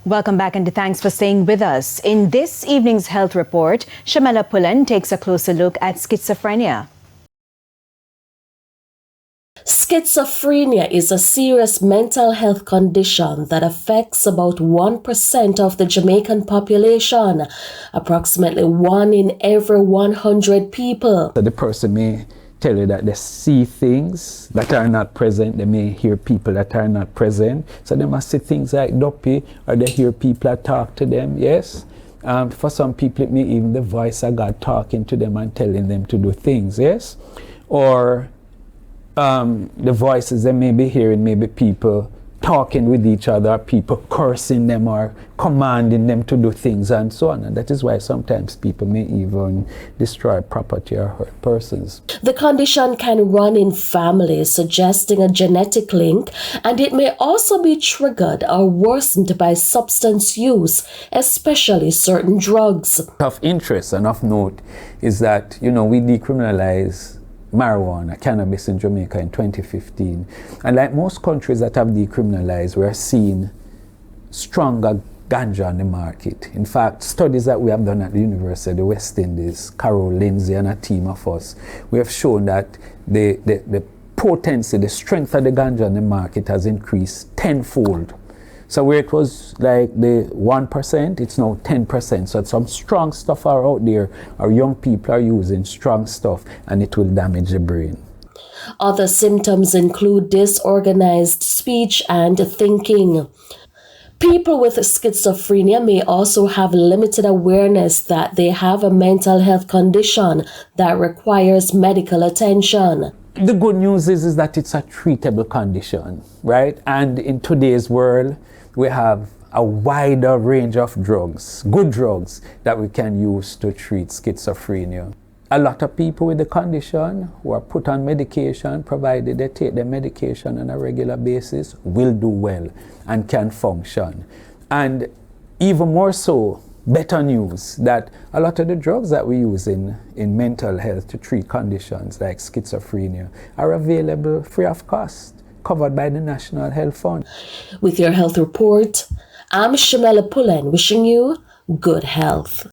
Welcome back and thanks for staying with us. In this evening's health report, Shemala Pullen takes a closer look at schizophrenia. Schizophrenia is a serious mental health condition that affects about 1% of the Jamaican population, approximately 1 in every 100 people. So the person may tell you that they see things that are not present, they may hear people that are not present, so they must see things like duppy, or they hear people that talk to them, yes? For some people it may even the voice of God talking to them and telling them to do things, yes? Or the voices they may be hearing, maybe people talking with each other, people cursing them or commanding them to do things and so on. And that is why sometimes people may even destroy property or hurt persons. The condition can run in families, suggesting a genetic link, and it may also be triggered or worsened by substance use, especially certain drugs. Of interest and of note is that, we decriminalize marijuana, cannabis in Jamaica in 2015. And like most countries that have decriminalized, we're seeing stronger ganja on the market. In fact, studies that we have done at the University of the West Indies, Carol Lindsay and a team of us, we have shown that the potency, the strength of the ganja on the market has increased tenfold. So where it was like the 1%, it's now 10%. So some strong stuff are out there. Our young people are using strong stuff and it will damage the brain. Other symptoms include disorganized speech and thinking. People with schizophrenia may also have limited awareness that they have a mental health condition that requires medical attention. The good news is that it's a treatable condition, right? And in today's world, we have a wider range of drugs, good drugs, that we can use to treat schizophrenia. A lot of people with the condition who are put on medication, provided they take their medication on a regular basis, will do well and can function. And even more so, better news that a lot of the drugs that we use in mental health to treat conditions like schizophrenia are available free of cost, covered by the National Health Fund. With your health report, I'm Shemala Pullen, wishing you good health.